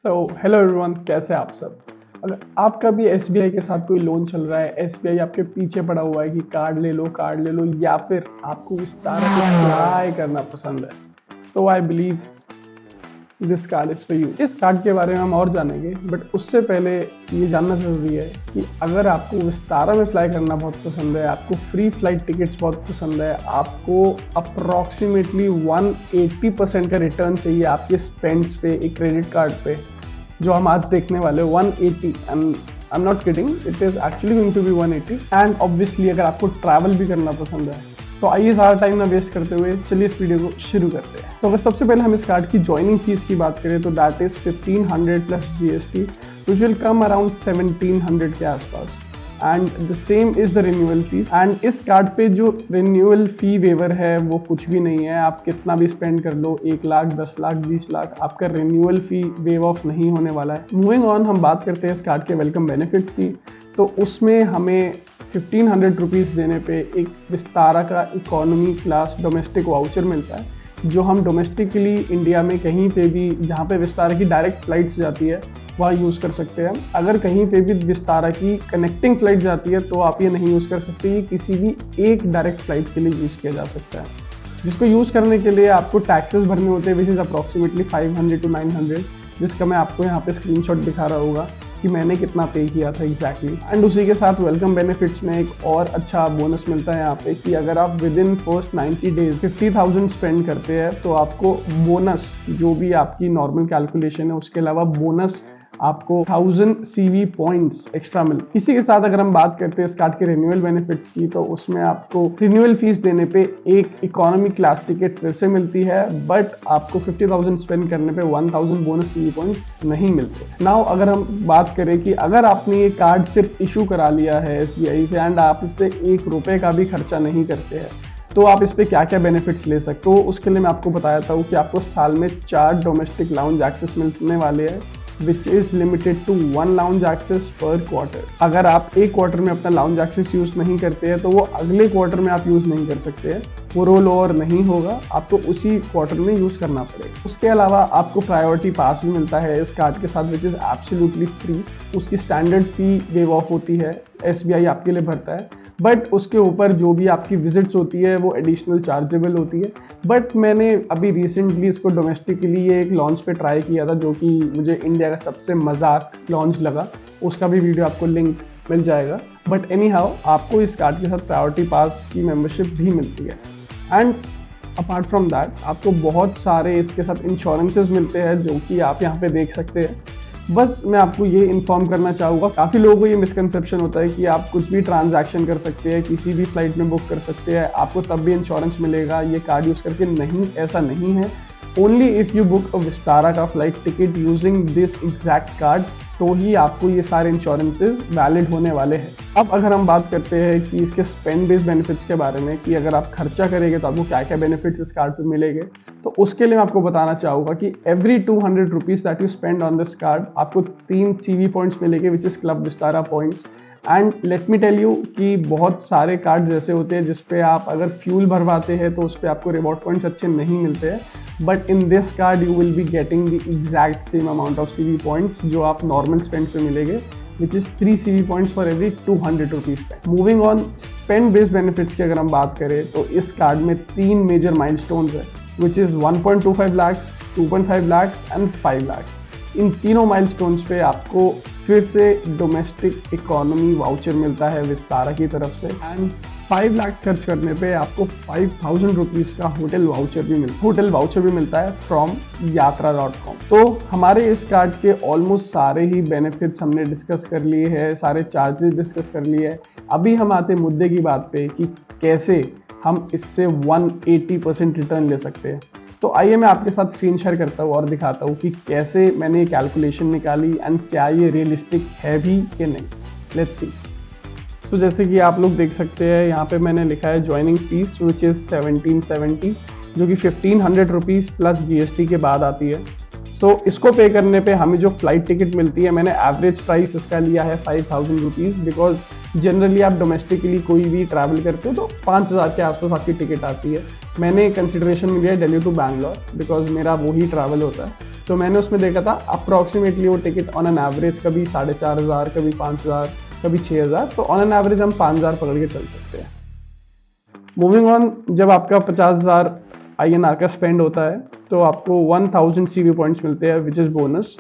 तो hello everyone, कैसे आप सब। अगर आपका भी एसबीआई के साथ कोई लोन चल रहा है, एसबीआई आपके पीछे पड़ा हुआ है कि कार्ड ले लो, या फिर आपको विस्तारा को अप्लाई करना पसंद है, तो I believe this card is for you. इस कार्ड के बारे में हम और जानेंगे, बट उससे पहले ये जानना जरूरी है कि अगर आपको विस्तारा में फ्लाई करना बहुत पसंद है, आपको फ्री फ्लाइट टिकट्स बहुत पसंद है, आपको अप्रॉक्सीमेटली 180% का रिटर्न चाहिए आपके स्पेंड्स पे एक क्रेडिट कार्ड पे, जो हम आज देखने वाले 180, and I am not kidding, it is actually going to be 180। And obviously अगर आपको ट्रैवल भी करना पसंद है, तो आइए ज़्यादा टाइम ना वेस्ट करते हुए चलिए इस वीडियो को शुरू करते हैं। तो अगर सबसे पहले हम इस कार्ड की ज्वाइनिंग फीस की बात करें तो that is 1500 plus GST, which will come around 1700 के आसपास। And the same is the renewal fees. And इस कार्ड पे जो रिन्यूअल फी वेवर है वो कुछ भी नहीं है। आप कितना भी स्पेंड कर लो, 1 लाख, 10 लाख, 20 लाख, आपका रिन्यूअल फी वेव ऑफ नहीं होने वाला है। मूविंग ऑन, हम बात करते हैं इस कार्ड के वेलकम बेनिफिट्स की। तो उसमें हमें 1500 रुपीज़ देने पे एक विस्तारा का इकोनॉमी क्लास डोमेस्टिक वाउचर मिलता है, जो हम डोमेस्टिकली इंडिया में कहीं पे भी जहाँ पे विस्तारा की डायरेक्ट फ्लाइट्स जाती है वहाँ यूज़ कर सकते हैं। अगर कहीं पे भी विस्तारा की कनेक्टिंग फ्लाइट जाती है तो आप ये नहीं यूज़ कर सकते। ये किसी भी एक डायरेक्ट फ्लाइट के लिए यूज़ किया जा सकता है, जिसको यूज़ करने के लिए आपको टैक्सेस भरने होते हैं, विच इज़ अप्रॉक्सीमेटली 500 to 900, जिसका मैं आपको यहाँ पे स्क्रीनशॉट दिखा रहा होगा कि मैंने कितना पे किया था एग्जैक्टली। एंड उसी के साथ वेलकम बेनिफिट्स में एक और अच्छा बोनस मिलता है यहाँ पे कि अगर आप with in first 90 days 50,000 spend करते हैं तो आपको बोनस, जो भी आपकी नॉर्मल कैलकुलेशन है उसके अलावा बोनस आपको 1000 CV पॉइंट्स एक्स्ट्रा मिलते। इसी के साथ अगर हम बात करते हैं इस कार्ड के रिन्यूअल बेनिफिट्स की, तो उसमें आपको रिन्यूअल फीस देने पे एक इकोनॉमी क्लास टिकट फिर से मिलती है, बट आपको 50,000 स्पेंड करने पे 1000 बोनस CV पॉइंट्स नहीं मिलते। नाउ अगर हम बात करें कि अगर आपने ये कार्ड सिर्फ इशू करा लिया है SBI से एंड आप इस पे 1 रुपए का भी खर्चा नहीं करते हैं, तो आप इस पे क्या क्या बेनिफिट्स ले सकते हो। उसके लिए मैं आपको बताया था कि आपको साल में 4 डोमेस्टिक लाउंज एक्सेस मिलने वाले हैं, which is limited to 1 lounge access per quarter। अगर आप एक क्वार्टर में अपना लाउंज एक्सेस यूज़ नहीं करते हैं तो वो अगले क्वार्टर में आप यूज़ नहीं कर सकते हैं, वो रोल ओवर नहीं होगा, आपको उसी क्वार्टर में यूज़ करना पड़ेगा। उसके अलावा आपको प्रायोरिटी पास भी मिलता है इस कार्ड के साथ, विच इज़ एब्सोल्युटली फ्री। उसकी स्टैंडर्ड फी वेव ऑफ होती है, SBI आपके लिए भरता है, बट उसके ऊपर जो भी आपकी विजिट्स होती है वो एडिशनल चार्जेबल होती है। बट मैंने अभी रिसेंटली इसको डोमेस्टिकली ये एक लॉन्च पे ट्राई किया था, जो कि मुझे इंडिया का सबसे मजाक लॉन्च लगा। उसका भी वीडियो आपको लिंक मिल जाएगा। बट एनी हाउ, आपको इस कार्ड के साथ प्रायोरिटी पास की मेंबरशिप भी मिलती है। एंड अपार्ट फ्रॉम दैट आपको बहुत सारे इसके साथ इंश्योरेंसेस मिलते हैं, जो कि आप यहाँ पे देख सकते हैं। बस मैं आपको ये इन्फॉर्म करना चाहूँगा, काफ़ी लोगों को ये मिसकंसेप्शन होता है कि आप कुछ भी ट्रांजैक्शन कर सकते हैं, किसी भी फ्लाइट में बुक कर सकते हैं, आपको तब भी इंश्योरेंस मिलेगा ये कार्ड यूज़ करके। नहीं, ऐसा नहीं है। ओनली इफ़ यू बुक अ विस्तारा का flight ticket using this exact card, तो ही आपको ये सारे इंश्योरेंसेज वैलिड होने वाले हैं। अब अगर हम बात करते हैं कि इसके स्पेंड बेस्ड बेनिफिट्स के बारे में, कि अगर आप खर्चा करेंगे तो आपको क्या क्या बेनिफिट्स इस कार्ड पे मिलेंगे, तो उसके लिए मैं आपको बताना चाहूँगा कि every 200 rupees that you spend on this card आपको 3 CV पॉइंट्स मिलेंगे, which is club Vistara points. And let me tell you कि बहुत सारे कार्ड जैसे होते हैं जिसपे आप अगर फ्यूल भरवाते हैं तो उस पर आपको रिवॉर्ड पॉइंट्स अच्छे नहीं मिलते हैं, but in this card you will be getting the exact same amount of CV points जो आप नॉर्मल स्पेंड पे मिलेंगे, which is 3 CV points for every 200 rupees spend. Moving on, spend based benefits की अगर हम बात करें तो इस कार्ड में 3 मेजर माइलस्टोन्स है, which is 1.25 lakh, 2.5 lakh and 5 lakh. इन तीनों माइलस्टोन्स पे आपको फिर से डोमेस्टिक इकोनॉमी वाउचर मिलता है विस्तारा की तरफ से। एंड 5 लाख खर्च करने पे आपको 5000 रुपीज़ का होटल वाउचर भी मिलता है फ्रॉम yatra.com। तो हमारे इस कार्ड के ऑलमोस्ट सारे ही बेनिफिट्स हमने डिस्कस कर लिए हैं, सारे चार्जेस डिस्कस कर लिए हैं। अभी हम आते मुद्दे की बात पे कि कैसे हम इससे 180% रिटर्न ले सकते हैं। तो आइए मैं आपके साथ स्क्रीन शेयर करता हूँ और दिखाता हूँ कि कैसे मैंने ये कैलकुलेशन निकाली एंड क्या ये रियलिस्टिक है भी कि नहीं। Let's see. तो जैसे कि आप लोग देख सकते हैं, यहाँ पे मैंने लिखा है ज्वाइनिंग फीस विच इज़ 1770, जो कि 1500 रुपीज़ प्लस GST के बाद आती है। सो इसको पे करने पे हमें जो फ्लाइट टिकट मिलती है, मैंने एवरेज प्राइस इसका लिया है 5000 रुपीज़, बिकॉज जनरली आप डोमेस्टिकली कोई भी ट्रैवल करते हो तो 5,000 के आसपास आपकी टिकट आती है। मैंने कंसिडरेशन में लिया दिल्ली टू बैंगलोर बिकॉज मेरा वही ट्रैवल होता है, तो मैंने उसमें देखा था अप्रॉक्सीमेटली वो टिकट ऑन एन एवरेज कभी 4,500, कभी 5,000, कभी 6,000, तो ऑन एन एवरेज हम 5,000 पकड़ के चल सकते हैं। मूविंग ऑन, जब आपका 50,000 INR का स्पेंड होता है तो आपको 1000 CV पॉइंट्स मिलते हैं विच इज़ बोनस।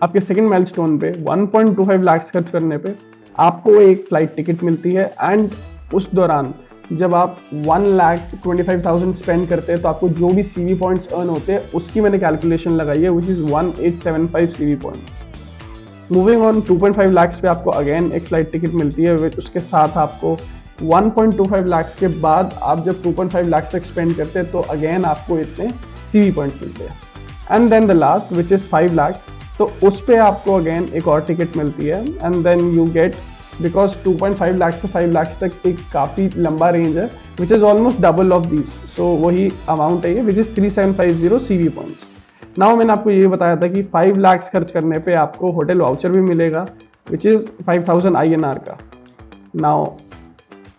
आपके सेकंड माइलस्टोन पे 1.25 लाख खर्च करने पे आपको एक फ्लाइट टिकट मिलती है, एंड उस दौरान जब आप 1,25,000 स्पेंड करते हैं तो आपको जो भी CV पॉइंट्स अर्न होते हैं उसकी मैंने कैलकुलेशन लगाई है which is 1875 CV points. Moving on, 2.5 lakh पे आपको अगेन एक फ्लाइट टिकट मिलती है विच उसके साथ आपको 1.25 लाख के बाद आप जब 2.5 लाख तक स्पेंड करते हैं तो अगेन आपको इतने CV पॉइंट्स मिलते हैं। And then the last which is 5 lakh, तो उस पर आपको अगेन एक और टिकट मिलती है, and then you get, because 2.5 lakh से 5 लाख तक एक काफ़ी लंबा रेंज है which is almost double of these, so वही अमाउंट है ये which is 3750 CV points. Now मैंने आपको ये बताया था कि 5 लाख खर्च करने पे आपको होटल वाउचर भी मिलेगा विच इज़ 5,000 INR का। नाउ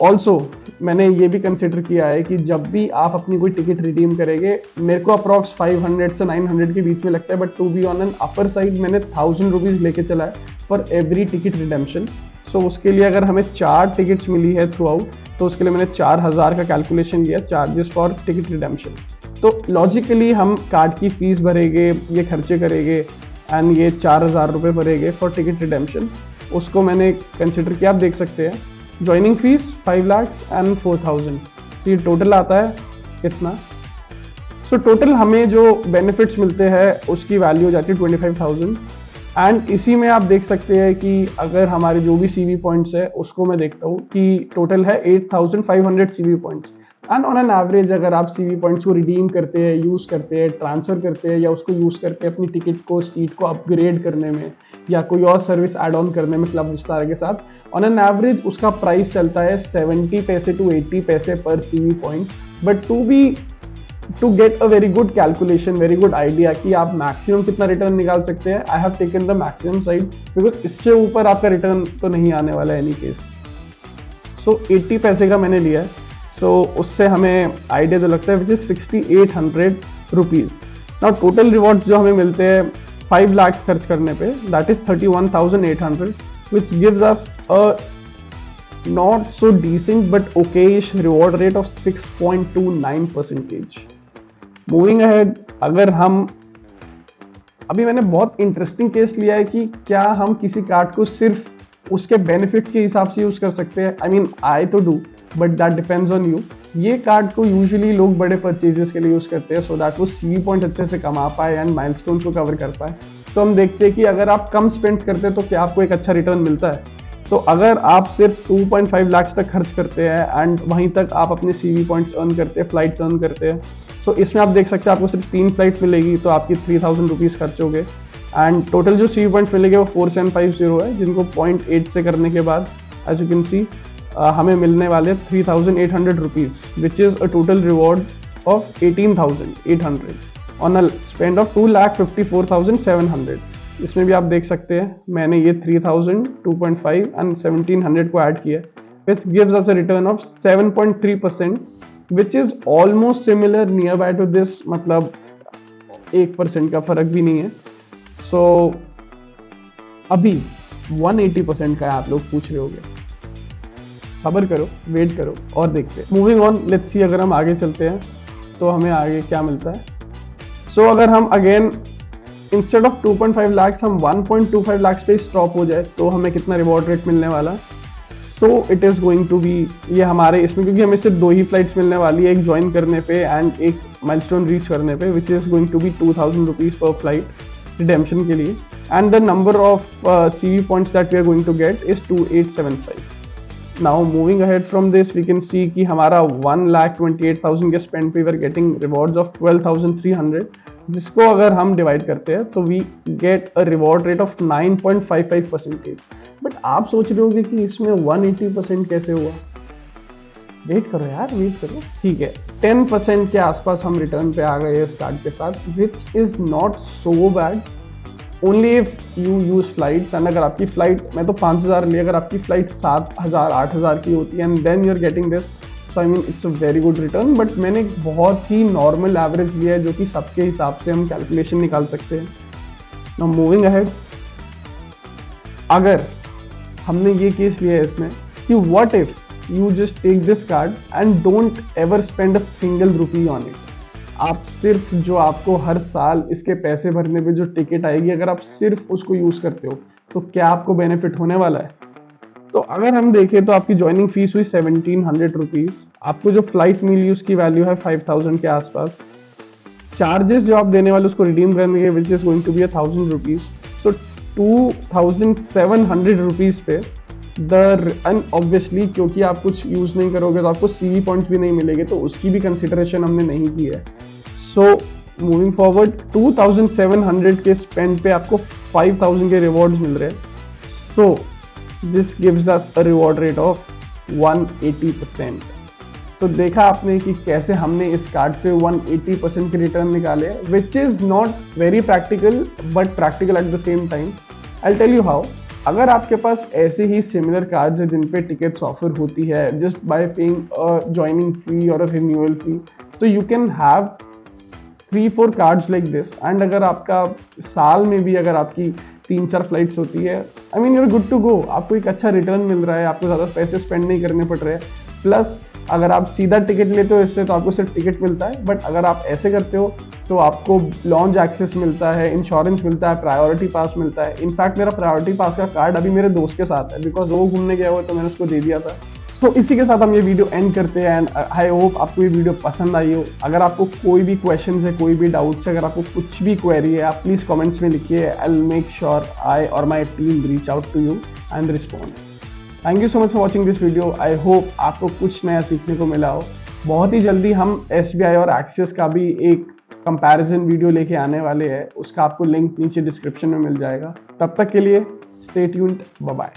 ऑल्सो मैंने ये भी कंसिडर किया है कि जब भी आप अपनी कोई टिकट रिडीम करेंगे, मेरे को अप्रॉक्स 500 से 900 के बीच में लगता है, but to be on an upper side मैंने 1000 रुपीज़ लेके चला है for every ticket redemption. So उसके लिए अगर हमें 4 टिकट्स मिली है थ्रू आउट तो उसके लिए मैंने 4,000 का कैलकुलेशन किया, चार्जेस फॉर टिकट रिडेम्पशन। तो लॉजिकली हम कार्ड की फीस भरेंगे, ये खर्चे करेंगे, एंड ये 4,000 रुपये भरेंगे फॉर टिकट रिडेम्पशन, उसको मैंने कंसिडर किया। आप देख सकते हैं ज्वाइनिंग फीस 5 लाख एंड 4,000, तो ये टोटल आता है इतना। सो टोटल हमें जो बेनिफिट्स मिलते हैं उसकी वैल्यू हो जाती है 25,000, एंड इसी में आप देख सकते हैं कि अगर हमारे जो भी CV पॉइंट्स है उसको मैं देखता हूँ कि टोटल है 8,500 CV points, and on an average अगर आप CV पॉइंट्स को रिडीम करते हैं, यूज़ करते हैं, ट्रांसफ़र करते हैं या उसको यूज़ करते हैं अपनी टिकट को, सीट को अपग्रेड करने में या कोई और सर्विस एड ऑन करने में क्लब विस्तारा के साथ, ऑन एन एवरेज उसका प्राइस चलता है 70 पैसे to 80 पैसे पर CV point. But to get a very good calculation, very good idea कि आप मैक्सिमम कितना रिटर्न निकाल सकते हैं, I have taken the maximum side because इससे ऊपर आपका रिटर्न तो नहीं आने वाला है एनी केस। सो 80 पैसे का मैंने लिया है, सो उससे हमें आइडिया जो लगता है which is 6,800 rupees. Now total rewards जो हमें मिलते हैं 5 लाख खर्च करने पे, that is 31,800 which gives us a not so decent but okayish reward rate of 6.29%. Moving ahead, अगर हम अभी मैंने बहुत इंटरेस्टिंग केस लिया है कि क्या हम किसी कार्ड को सिर्फ उसके बेनिफिट्स के हिसाब से यूज़ कर सकते हैं। आई मीन आई तो do but that depends on you. ये कार्ड को यूजुअली लोग बड़े परचेजेस के लिए यूज़ करते हैं सो दैट वो CV पॉइंट अच्छे से कमा पाए एंड माइलस्टोन को कवर कर पाए। तो हम देखते हैं कि अगर आप कम स्पेंड करते हैं तो क्या आपको एक अच्छा रिटर्न मिलता है। तो अगर आप सिर्फ 2.5 लाख तक खर्च करते हैं एंड वहीं तक आप अपने CV पॉइंट्स अर्न करते हैं, फ्लाइट्स अर्न करते हैं, तो इसमें आप देख सकते हैं आपको सिर्फ 3 फ्लाइट मिलेगी तो आपकी 3,000 रुपीज़ खर्च हो गए, एंड टोटल जो CV पॉइंट्स मिलेंगे वो 4750 है, जिनको 0.8 से करने के बाद एज यू कैन सी हमें मिलने वाले 3,800 rupees which is a total reward of 18,800 on a spend of 2,54,700। इसमें भी आप देख सकते हैं मैंने ये 3,000, 2.5 एंड 1,700 को ऐड किया, which gives us a return of 7.3%, which is almost similar near by two this, मतलब 1% का फर्क भी नहीं है। सो अभी 180% का है, आप लोग पूछ रहे होंगे, सब्र करो, वेट करो और देखते हैं। मूविंग ऑन, लेट्स सी अगर हम आगे चलते हैं तो हमें आगे क्या मिलता है। सो अगर हम अगेन इंस्टेड ऑफ 2.5 लाख हम 1.25 लाख पे स्टॉप हो जाए तो हमें कितना रिवॉर्ड रेट मिलने वाला। So it is going to be, ये हमारे इसमें क्योंकि हमें सिर्फ 2 ही फ्लाइट्स मिलने वाली है, एक ज्वाइन करने पे एंड एक माइलस्टोन रीच करने पे, which is going to be 2,000 rupees पर फ्लाइट रिडेम्पशन के लिए, and the number of CV points that we are going to get is 2,875। Now moving ahead from this we can see कि हमारा 1,28,000 के spend पे we are getting rewards of 12,300, जिसको अगर हम डिवाइड करते हैं तो we get a reward rate of 9.55%। But आप सोच रहे होंगे कि इसमें 180% कैसे हुआ। वेट करो यार, वेट करो, ठीक है। 10% के आसपास हम रिटर्न पे आ गए इस कार्ड के साथ, which is not so bad. Only if you use flights, and अगर आपकी फ्लाइट, मैं तो 5,000 ली, अगर आपकी फ्लाइट 7,000 8,000 की होती है and then you are getting this, so I mean it's a very good return. But मैंने एक बहुत ही नॉर्मल एवरेज लिया है जो कि सबके हिसाब से हम कैलकुलेशन निकाल सकते हैं। नाउ मूविंग अहेड, अगर हमने ये केस लिया है इसमें कि what if you just take this card and don't ever spend a single rupee on it, आप सिर्फ जो आपको हर साल इसके पैसे भरने पे जो टिकट आएगी, अगर आप सिर्फ उसको यूज करते हो तो क्या आपको बेनिफिट होने वाला है? तो अगर हम देखें तो आपकी ज्वाइनिंग फीस हुई 1700 रुपीज, आपको जो फ्लाइट मिली उसकी वैल्यू है 5000 के आसपास, चार्जेस जो आप देने वाले उसको रिडीम करने के which is going to be 1000 rupees, तो 2700 रुपीज पे एंड ऑब्वियसली क्योंकि आप कुछ यूज नहीं करोगे तो आपको सीवी पॉइंट्स भी नहीं मिलेंगे, तो उसकी भी कंसिडरेशन हमने नहीं की है। सो मूविंग फॉरवर्ड 2700 के स्पेंड पे आपको 5000 के रिवॉर्ड्स मिल रहे हैं। So this gives us a reward rate of 180%। तो देखा आपने कि कैसे हमने इस कार्ड से 180% के रिटर्न निकाले, which is not very practical but practical at the same time. I tell you how. अगर आपके पास ऐसे ही सिमिलर कार्ड्स है जिन पे टिकट्स ऑफर होती है just by paying a joining फी और अ रिन्यूअल फी, तो you can have 3-4 cards like this, and अगर आपका साल में भी अगर आपकी 3-4 फ्लाइट्स होती है, I mean your good to go, आपको एक अच्छा रिटर्न मिल रहा है, आपको ज़्यादा पैसे स्पेंड नहीं करने पड़ रहे हैं। प्लस अगर आप सीधा टिकट लेते हो इससे तो आपको सिर्फ टिकट मिलता है, बट अगर आप ऐसे करते हो तो आपको लॉन्च एक्सेस मिलता है, इंश्योरेंस मिलता है, प्रायोरिटी पास मिलता है। इनफैक्ट मेरा प्रायोरिटी पास का कार्ड अभी मेरे दोस्त के साथ है, बिकॉज वो घूमने गया हुआ तो मैंने उसको दे दिया था। तो इसी के साथ हम ये वीडियो एंड करते हैं, एंड आई होप आपको ये वीडियो पसंद आई हो। अगर आपको कोई भी क्वेश्चन है, कोई भी डाउट्स है, अगर आपको कुछ भी क्वेरी है, आप प्लीज़ कमेंट्स में लिखिए। I will make sure I और my team reach out to you and respond. Thank you so much for watching this video. I hope आपको कुछ नया सीखने को मिला हो। बहुत ही जल्दी हम SBI और एक्सिस का भी एक कंपैरिजन वीडियो लेके आने वाले हैं, उसका आपको लिंक नीचे डिस्क्रिप्शन में मिल जाएगा। तब तक के लिए स्टे ट्यून्ड, बाय बाय।